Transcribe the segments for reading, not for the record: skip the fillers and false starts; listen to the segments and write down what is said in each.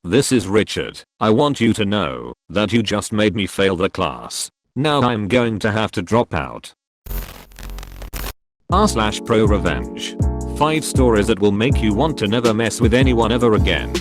This is Richard. I want you to know that you just made me fail the class. Now I'm going to have to drop out. r/ProRevenge. 5 stories that will make you want to never mess with anyone ever again.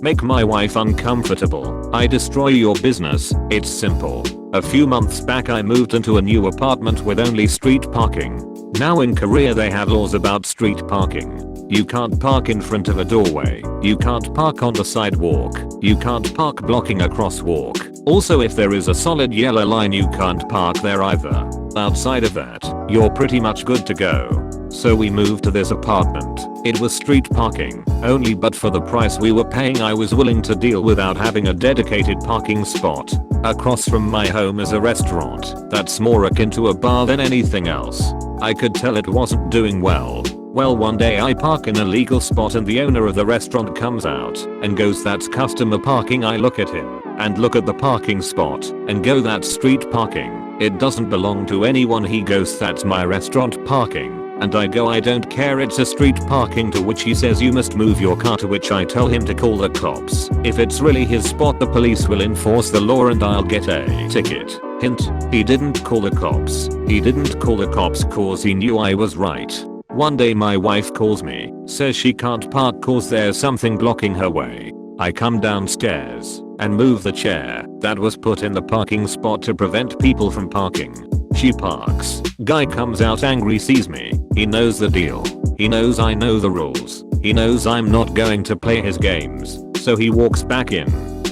Make my wife uncomfortable. I destroy your business. It's simple. A few months back I moved into a new apartment with only street parking. Now in Korea they have laws about street parking. You can't park in front of a doorway. You can't park on the sidewalk. You can't park blocking a crosswalk. Also, if there is a solid yellow line, you can't park there either. Outside of that, you're pretty much good to go. So we moved to this apartment. It was street parking only, but for the price we were paying I was willing to deal without having a dedicated parking spot. Across from my home is a restaurant that's more akin to a bar than anything else. I could tell it wasn't doing well. Well, one day I park in a legal spot and the owner of the restaurant comes out and goes, "That's customer parking." I look at him and look at the parking spot and go, "That's street parking. It doesn't belong to anyone." He goes, "That's my restaurant parking." And I go, "I don't care, it's a street parking." To which he says, "You must move your car." To which I tell him to call the cops. If it's really his spot, the police will enforce the law and I'll get a ticket. Hint, he didn't call the cops. He didn't call the cops cause he knew I was right. One day my wife calls me, says she can't park cause there's something blocking her way. I come downstairs and move the chair that was put in the parking spot to prevent people from parking. She parks. Guy comes out angry, sees me. He knows the deal. He knows I know the rules. He knows I'm not going to play his games. So he walks back in.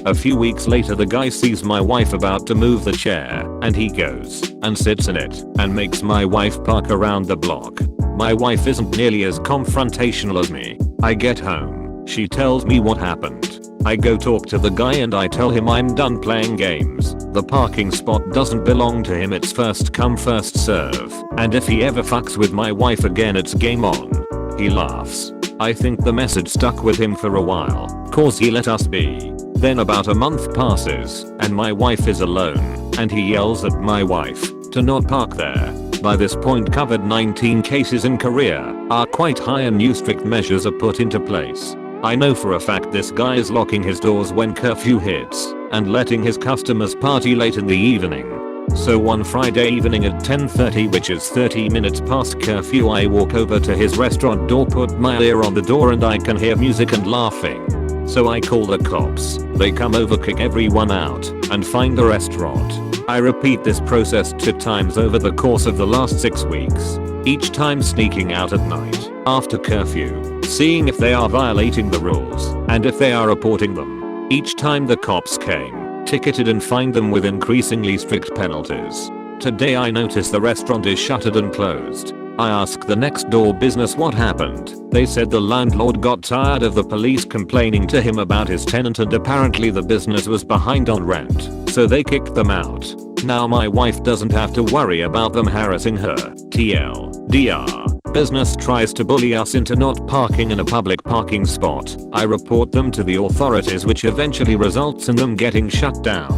A few weeks later the guy sees my wife about to move the chair and he goes and sits in it and makes my wife park around the block. My wife isn't nearly as confrontational as me. I get home. She tells me what happened. I go talk to the guy and I tell him I'm done playing games. The parking spot doesn't belong to him, it's first come first serve. And if he ever fucks with my wife again, it's game on. He laughs. I think the message stuck with him for a while, cause he let us be. Then about a month passes and my wife is alone and he yells at my wife to not park there. By this point COVID-19 cases in Korea are quite high and new strict measures are put into place. I know for a fact this guy is locking his doors when curfew hits and letting his customers party late in the evening. So one Friday evening at 10:30, which is 30 minutes past curfew, I walk over to his restaurant door, put my ear on the door and I can hear music and laughing. So I call the cops. They come over, kick everyone out and find the restaurant. I repeat this process 2 times over the course of the last 6 weeks. Each time sneaking out at night after curfew, seeing if they are violating the rules and if they are reporting them. Each time the cops came, ticketed and fined them with increasingly strict penalties. Today I notice the restaurant is shuttered and closed. I ask the next door business what happened. They said the landlord got tired of the police complaining to him about his tenant and apparently the business was behind on rent, so they kicked them out. Now my wife doesn't have to worry about them harassing her. TLDR. Business tries to bully us into not parking in a public parking spot. I report them to the authorities, which eventually results in them getting shut down.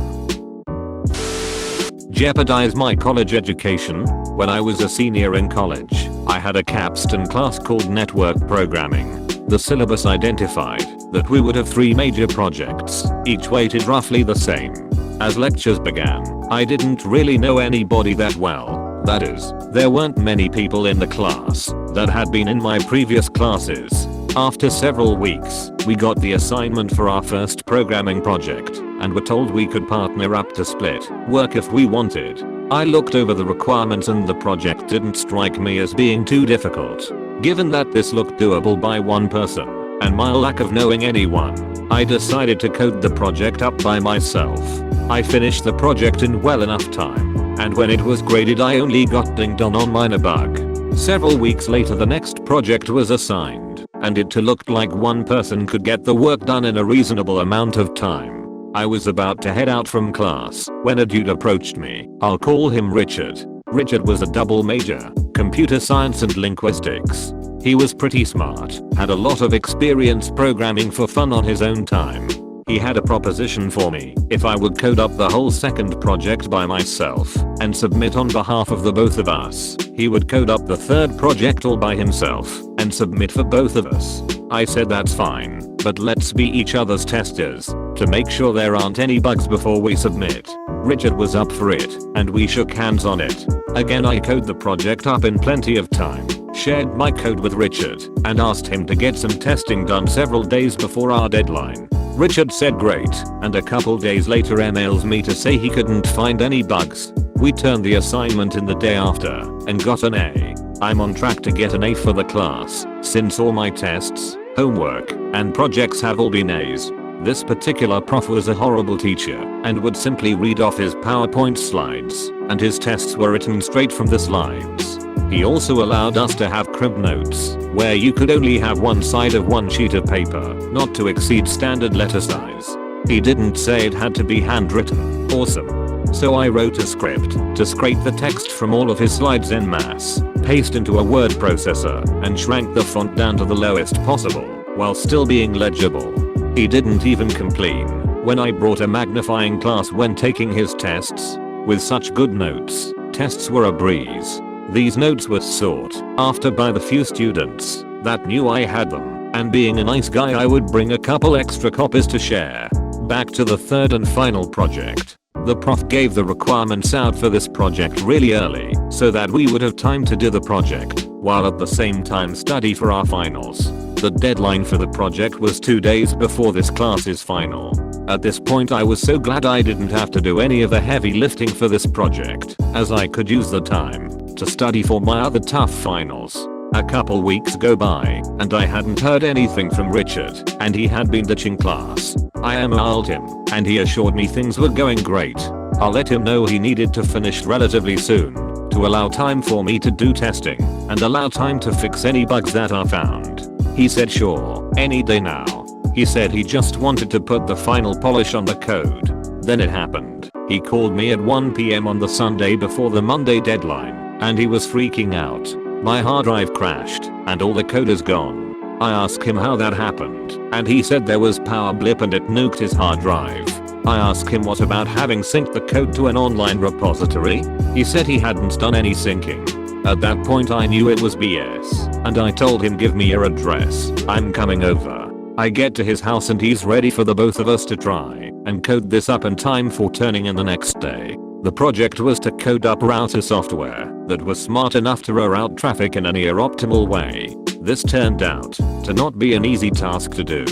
Jeopardize my college education. When I was a senior in college, I had a capstone class called Network Programming. The syllabus identified that we would have 3 major projects, each weighted roughly the same. As lectures began, I didn't really know anybody that well. That is, there weren't many people in the class that had been in my previous classes. After several weeks, we got the assignment for our first programming project and were told we could partner up to split work if we wanted. I looked over the requirements and the project didn't strike me as being too difficult. Given that this looked doable by one person and my lack of knowing anyone, I decided to code the project up by myself. I finished the project in well enough time, and when it was graded I only got dinged on minor bug. Several weeks later the next project was assigned, and it looked like one person could get the work done in a reasonable amount of time. I was about to head out from class when a dude approached me. I'll call him Richard. Richard was a double major, computer science and linguistics. He was pretty smart, had a lot of experience programming for fun on his own time. He had a proposition for me. If I would code up the whole second project by myself and submit on behalf of the both of us, he would code up the third project all by himself and submit for both of us. I said that's fine. but let's be each other's testers to make sure there aren't any bugs before we submit. Richard was up for it, and we shook hands on it. Again, I code the project up in plenty of time, shared my code with Richard, and asked him to get some testing done several days before our deadline. Richard said great, and a couple days later emails me to say he couldn't find any bugs. We turned the assignment in the day after, and got an A. I'm on track to get an A for the class, since all my tests, homework, and projects have all been A's. This particular prof was a horrible teacher, and would simply read off his PowerPoint slides, and his tests were written straight from the slides. He also allowed us to have crib notes, where you could only have one side of one sheet of paper, not to exceed standard letter size. He didn't say it had to be handwritten. Awesome. So I wrote a script to scrape the text from all of his slides en masse, paste into a word processor, and shrank the font down to the lowest possible, while still being legible. He didn't even complain when I brought a magnifying glass when taking his tests. With such good notes, tests were a breeze. These notes were sought after by the few students that knew I had them, and being a nice guy I would bring a couple extra copies to share. Back to the third and final project. The prof gave the requirements out for this project really early so that we would have time to do the project while at the same time study for our finals. The deadline for the project was 2 days before this class's final. At this point I was so glad I didn't have to do any of the heavy lifting for this project, as I could use the time to study for my other tough finals. A couple weeks go by, and I hadn't heard anything from Richard, and he had been ditching class. I emailed him, and he assured me things were going great. I'll let him know he needed to finish relatively soon, to allow time for me to do testing, and allow time to fix any bugs that are found. He said sure, any day now. He said he just wanted to put the final polish on the code. Then it happened. He called me at 1 PM on the Sunday before the Monday deadline, and he was freaking out. My hard drive crashed, and all the code is gone. I asked him how that happened, and he said there was power blip and it nuked his hard drive. I asked him what about having synced the code to an online repository? He said he hadn't done any syncing. At that point I knew it was BS, and I told him give me your address, I'm coming over. I get to his house and he's ready for the both of us to try and code this up in time for turning in the next day. The project was to code up router software that was smart enough to route traffic in a near optimal way. This turned out to not be an easy task to do.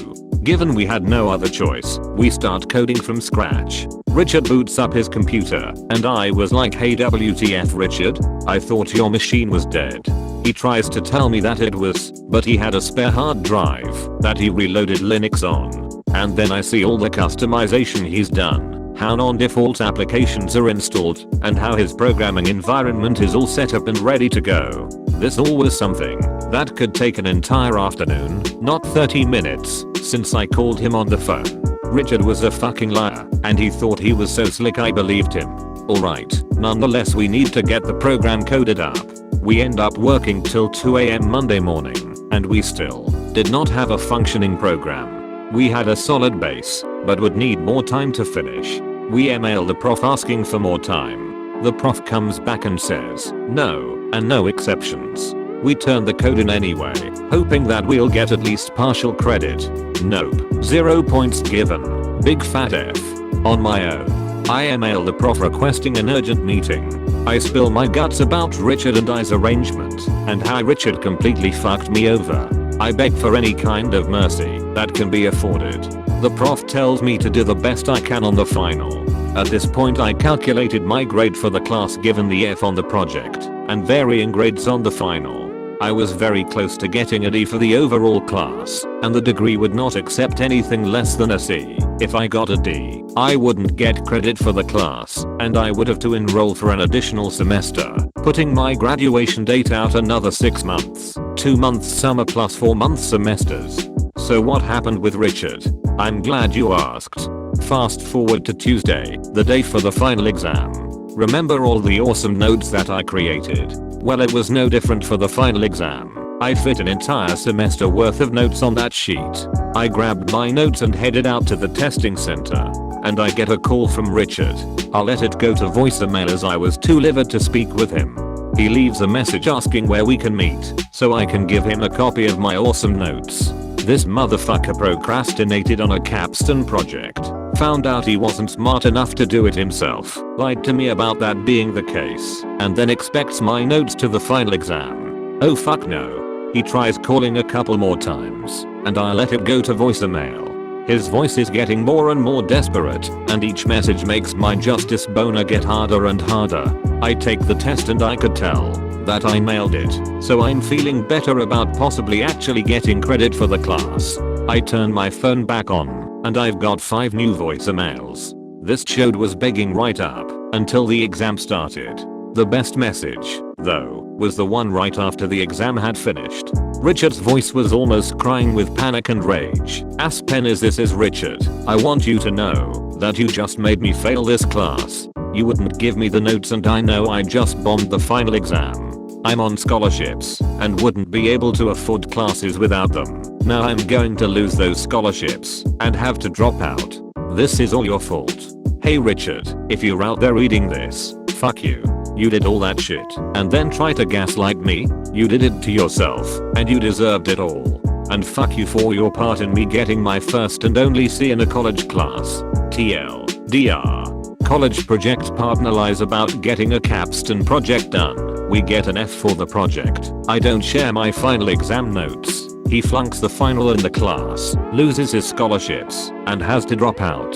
Given we had no other choice, we start coding from scratch. Richard boots up his computer, and I was like, hey WTF Richard? I thought your machine was dead. He tries to tell me that it was, but he had a spare hard drive that he reloaded Linux on. And then I see all the customization he's done, how non-default applications are installed, and how his programming environment is all set up and ready to go. This all was something that could take an entire afternoon, not 30 minutes, since I called him on the phone. Richard was a fucking liar, and he thought he was so slick I believed him. Alright, nonetheless we need to get the program coded up. We end up working till 2 AM Monday morning, and we still did not have a functioning program. We had a solid base, but would need more time to finish. We email the prof asking for more time. The prof comes back and says, no, and no exceptions. We turn the code in anyway, hoping that we'll get at least partial credit. Nope, 0 points given. Big fat F. On my own. I email the prof requesting an urgent meeting. I spill my guts about Richard and I's arrangement, and how Richard completely fucked me over. I beg for any kind of mercy that can be afforded. The prof tells me to do the best I can on the final. At this point I calculated my grade for the class given the F on the project, and varying grades on the final. I was very close to getting a D for the overall class, and the degree would not accept anything less than a C. If I got a D, I wouldn't get credit for the class, and I would have to enroll for an additional semester, putting my graduation date out another 6 months. 2 months summer plus 4 months semesters. So what happened with Richard? I'm glad you asked. Fast forward to Tuesday, the day for the final exam. Remember all the awesome notes that I created? Well, it was no different for the final exam. I fit an entire semester worth of notes on that sheet. I grabbed my notes and headed out to the testing center. And I get a call from Richard. I'll let it go to voicemail as I was too livid to speak with him. He leaves a message asking where we can meet, so I can give him a copy of my awesome notes. This motherfucker procrastinated on a capstone project. Found out he wasn't smart enough to do it himself. Lied to me about that being the case. And then expects my notes to the final exam. Oh fuck no. He tries calling a couple more times. And I let it go to voicemail. His voice is getting more and more desperate, and each message makes my justice boner get harder and harder. I take the test and I could tell that I nailed it, so I'm feeling better about possibly actually getting credit for the class. I turn my phone back on, and I've got 5 new voicemails. This chode was begging right up until the exam started. The best message, though, was the one right after the exam had finished. Richard's voice was almost crying with panic and rage. Aspen is Richard. I want you to know that you just made me fail this class. You wouldn't give me the notes and I know I just bombed the final exam. I'm on scholarships and wouldn't be able to afford classes without them. Now I'm going to lose those scholarships and have to drop out. This is all your fault. Hey Richard, if you're out there reading this, fuck you. You did all that shit and then try to gaslight me? You did it to yourself and you deserved it all. And fuck you for your part in me getting my first and only C in a college class. TLDR. College project partner lies about getting a capstone project done. We get an F for the project. I don't share my final exam notes. He flunks the final in the class, loses his scholarships, and has to drop out.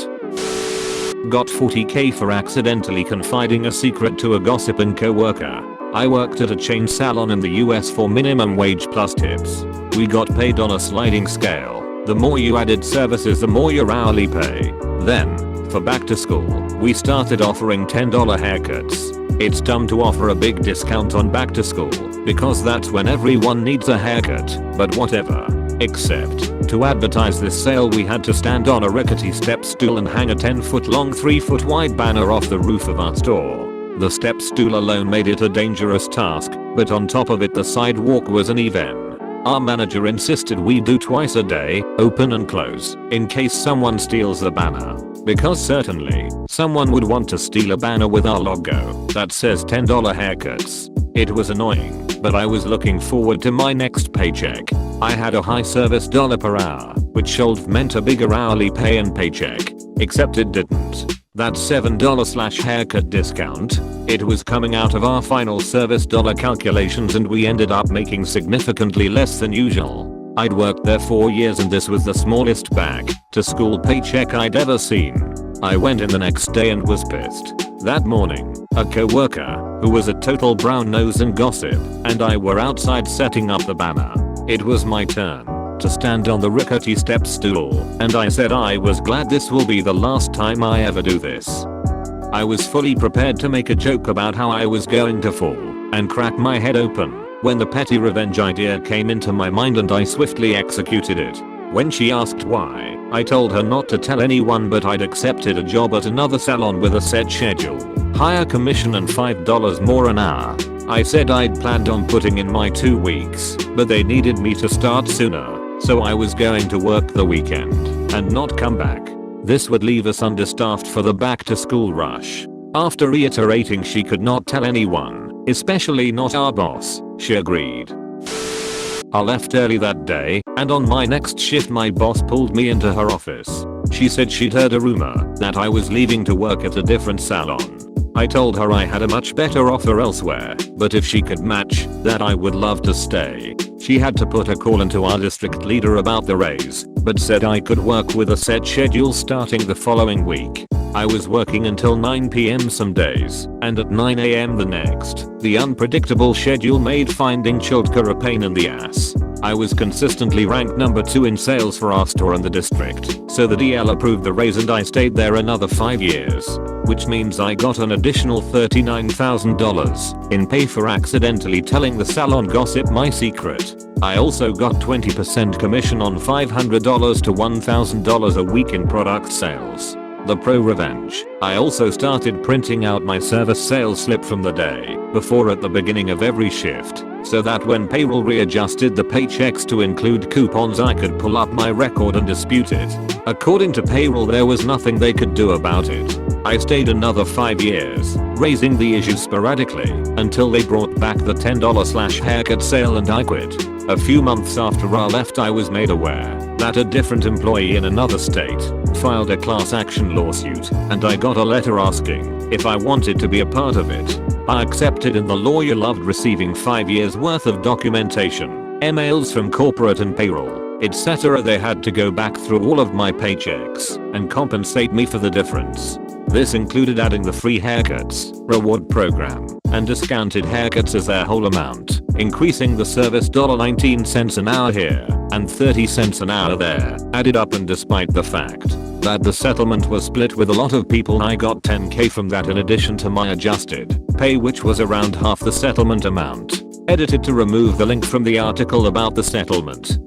Got 40k for accidentally confiding a secret to a gossiping coworker. I worked at a chain salon in the US for minimum wage plus tips. We got paid on a sliding scale. The more you added services, the more your hourly pay. Then, for back to school, we started offering $10 haircuts. It's dumb to offer a big discount on back to school, because that's when everyone needs a haircut, but whatever. Except, to advertise this sale we had to stand on a rickety step stool and hang a 10-foot long 3-foot wide banner off the roof of our store. The step stool alone made it a dangerous task, but on top of it the sidewalk was uneven. Our manager insisted we do twice a day, open and close, in case someone steals the banner. Because certainly, someone would want to steal a banner with our logo that says $10 haircuts. It was annoying, but I was looking forward to my next paycheck. I had a high service dollar per hour, which should have meant a bigger hourly pay and paycheck. Except it didn't. That $7 haircut discount, it was coming out of our final service dollar calculations and we ended up making significantly less than usual. I'd worked there 4 years and this was the smallest back to school paycheck I'd ever seen. I went in the next day and was pissed. That morning, a coworker, who was a total brown nose and gossip, and I were outside setting up the banner. It was my turn to stand on the rickety step stool, and I said I was glad this will be the last time I ever do this. I was fully prepared to make a joke about how I was going to fall and crack my head open when the petty revenge idea came into my mind and I swiftly executed it. When she asked why, I told her not to tell anyone but I'd accepted a job at another salon with a set schedule, higher commission and $5 more an hour. I said I'd planned on putting in my 2 weeks, but they needed me to start sooner. So I was going to work the weekend and not come back. This would leave us understaffed for the back to school rush. After reiterating she could not tell anyone, especially not our boss, she agreed. I left early that day, and on my next shift my boss pulled me into her office. She said she'd heard a rumor that I was leaving to work at a different salon. I told her I had a much better offer elsewhere, but if she could match that I would love to stay. She had to put a call into our district leader about the raise, but said I could work with a set schedule starting the following week. I was working until 9 PM some days, and at 9 AM the next. The unpredictable schedule made finding childcare a pain in the ass. I was consistently ranked number 2 in sales for our store in the district, so the DL approved the raise and I stayed there another 5 years. Which means I got an additional $39,000 in pay for accidentally telling the salon gossip my secret. I also got 20% commission on $500 to $1,000 a week in product sales. The ProRevenge. I also started printing out my service sales slip from the day before at the beginning of every shift, so that when payroll readjusted the paychecks to include coupons I could pull up my record and dispute it. According to payroll there was nothing they could do about it. I stayed another 5 years, raising the issue sporadically, until they brought back the $10 haircut sale and I quit. A few months after I left, I was made aware that a different employee in another state filed a class action lawsuit, and I got a letter asking if I wanted to be a part of it. I accepted, and the lawyer loved receiving 5 years worth of documentation, emails from corporate and payroll, etc. They had to go back through all of my paychecks and compensate me for the difference. This included adding the free haircuts reward program and discounted haircuts as their whole amount, increasing the service $0.19 an hour here and 30 cents an hour there added up. And despite the fact that the settlement was split with a lot of people, I got $10K from that in addition to my adjusted pay, which was around half the settlement amount. Edited to remove the link from the article about the settlement.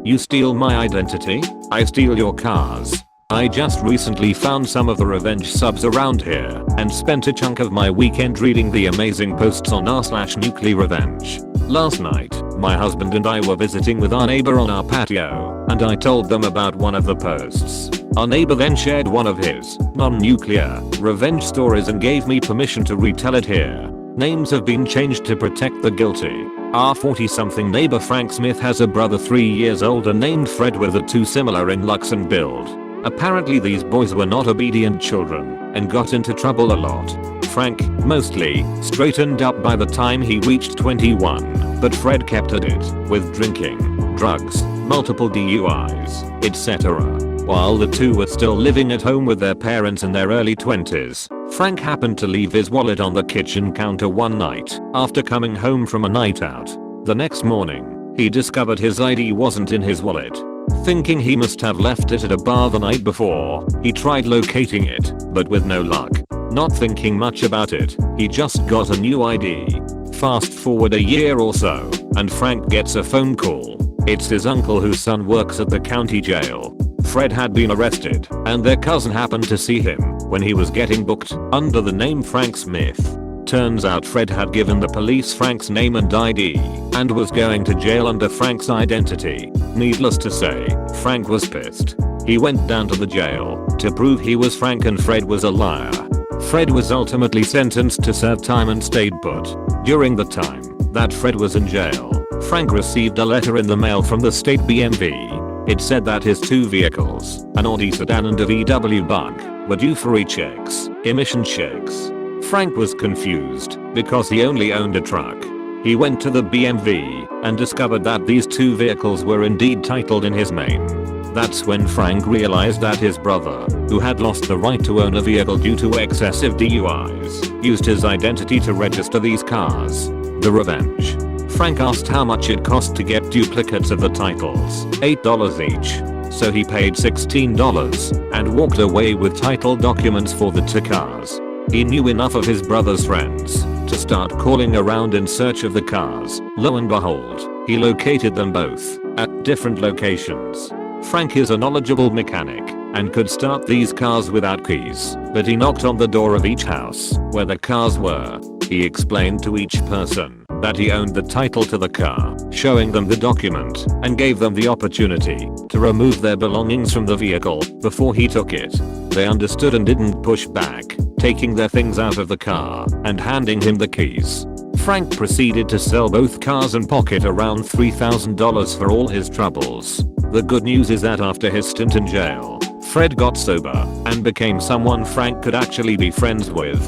You steal my identity? I steal your cars. I just recently found some of the Revenge subs around here and spent a chunk of my weekend reading the amazing posts on r/nuclear revenge. Last night, my husband and I were visiting with our neighbor on our patio, and I told them about one of the posts. Our neighbor then shared one of his non-nuclear revenge stories and gave me permission to retell it here. Names have been changed to protect the guilty. Our 40-something neighbor Frank Smith has a brother 3 years older named Fred, with the two similar in looks and build. Apparently these boys were not obedient children and got into trouble a lot. Frank, mostly, straightened up by the time he reached 21, but Fred kept at it with drinking, drugs, multiple DUIs, etc. While the two were still living at home with their parents in their early 20s, Frank happened to leave his wallet on the kitchen counter one night after coming home from a night out. The next morning, he discovered his ID wasn't in his wallet. Thinking he must have left it at a bar the night before, he tried locating it, but with no luck. Not thinking much about it, he just got a new ID. Fast forward a year or so, and Frank gets a phone call. It's his uncle whose son works at the county jail. Fred had been arrested, and their cousin happened to see him when he was getting booked under the name Frank Smith. Turns out Fred had given the police Frank's name and ID and was going to jail under Frank's identity. Needless to say, Frank was pissed. He went down to the jail to prove he was Frank, and Fred was a liar. Fred was ultimately sentenced to serve time and stayed put. During the time that Fred was in jail, Frank received a letter in the mail from the state BMV. It said that his two vehicles, an Audi sedan and a VW Bug, were due for e-checks, emission checks. Frank was confused because he only owned a truck. He went to the BMV and discovered that these two vehicles were indeed titled in his name. That's when Frank realized that his brother, who had lost the right to own a vehicle due to excessive DUIs, used his identity to register these cars. The Revenge. Frank asked how much it cost to get duplicates of the titles, $8 each. So he paid $16 and walked away with title documents for the two cars. He knew enough of his brother's friends to start calling around in search of the cars. Lo and behold, he located them both at different locations. Frank is a knowledgeable mechanic and could start these cars without keys, but he knocked on the door of each house where the cars were. He explained to each person that he owned the title to the car, showing them the document, and gave them the opportunity to remove their belongings from the vehicle before he took it. They understood and didn't push back, taking their things out of the car and handing him the keys. Frank proceeded to sell both cars and pocket around $3,000 for all his troubles. The good news is that after his stint in jail, Fred got sober and became someone Frank could actually be friends with.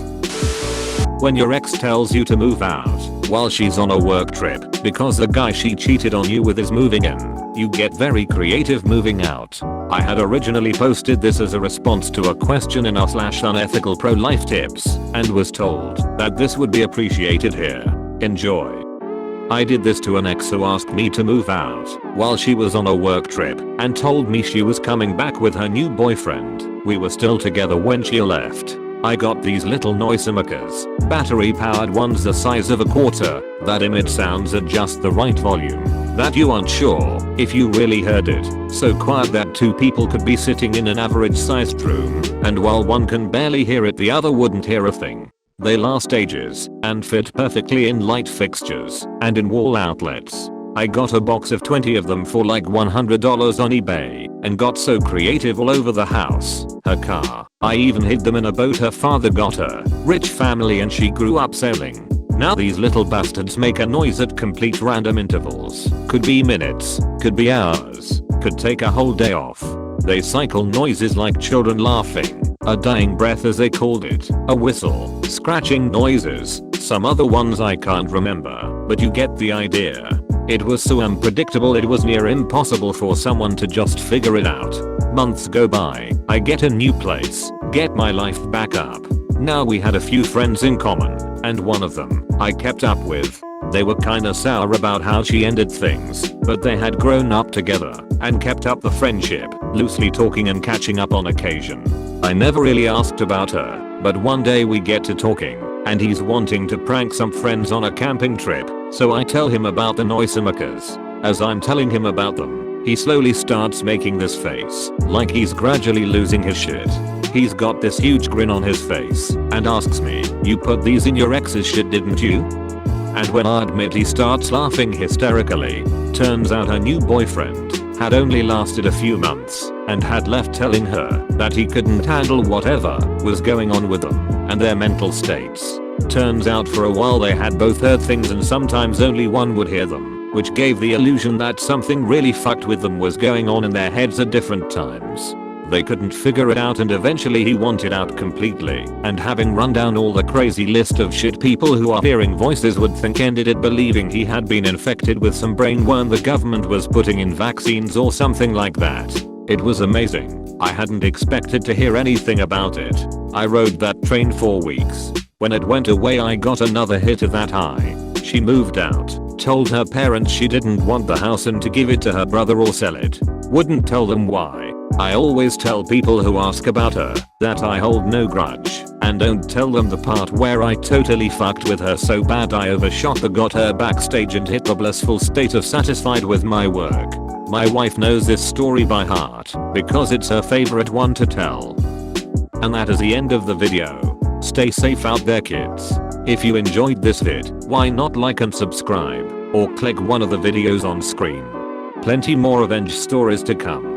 When your ex tells you to move out while she's on a work trip because the guy she cheated on you with is moving in, you get very creative moving out. I had originally posted this as a response to a question in r/unethical pro-life tips and was told that this would be appreciated here. Enjoy. I did this to an ex who asked me to move out while she was on a work trip and told me she was coming back with her new boyfriend. We were still together when she left. I got these little noisemakers, battery powered ones the size of a quarter, that emit sounds at just the right volume that you aren't sure if you really heard it, so quiet that two people could be sitting in an average sized room, and while one can barely hear it the other wouldn't hear a thing. They last ages and fit perfectly in light fixtures and in wall outlets. I got a box of 20 of them for like $100 on eBay and got so creative all over the house, her car. I even hid them in a boat her father got her. Rich family and she grew up sailing. Now these little bastards make a noise at complete random intervals. Could be minutes, could be hours, could take a whole day off. They cycle noises like children laughing, a dying breath as they called it, a whistle, scratching noises, some other ones I can't remember, but you get the idea. It was so unpredictable it was near impossible for someone to just figure it out. Months go by, I get a new place, get my life back up. Now we had a few friends in common, and one of them I kept up with. They were kinda sour about how she ended things, but they had grown up together and kept up the friendship, loosely talking and catching up on occasion. I never really asked about her, but one day we get to talking, and he's wanting to prank some friends on a camping trip, so I tell him about the noisemakers. As I'm telling him about them, he slowly starts making this face, like he's gradually losing his shit. He's got this huge grin on his face, and asks me, "You put these in your ex's shit, didn't you?" And when I admit, he starts laughing hysterically. Turns out her new boyfriend had only lasted a few months and had left telling her that he couldn't handle whatever was going on with them and their mental states. Turns out for a while they had both heard things and sometimes only one would hear them, which gave the illusion that something really fucked with them was going on in their heads at different times. They couldn't figure it out and eventually he wanted out completely, and having run down all the crazy list of shit people who are hearing voices would think, ended it believing he had been infected with some brain worm the government was putting in vaccines or something like that. It was amazing. I hadn't expected to hear anything about it. I rode that train for weeks. When it went away I got another hit of that high. She moved out, told her parents she didn't want the house and to give it to her brother or sell it. Wouldn't tell them why. I always tell people who ask about her that I hold no grudge, and don't tell them the part where I totally fucked with her so bad I overshot the got her backstage and hit the blissful state of satisfied with my work. My wife knows this story by heart because it's her favorite one to tell. And that is the end of the video. Stay safe out there, kids. If you enjoyed this vid, why not like and subscribe, or click one of the videos on screen. Plenty more revenge stories to come.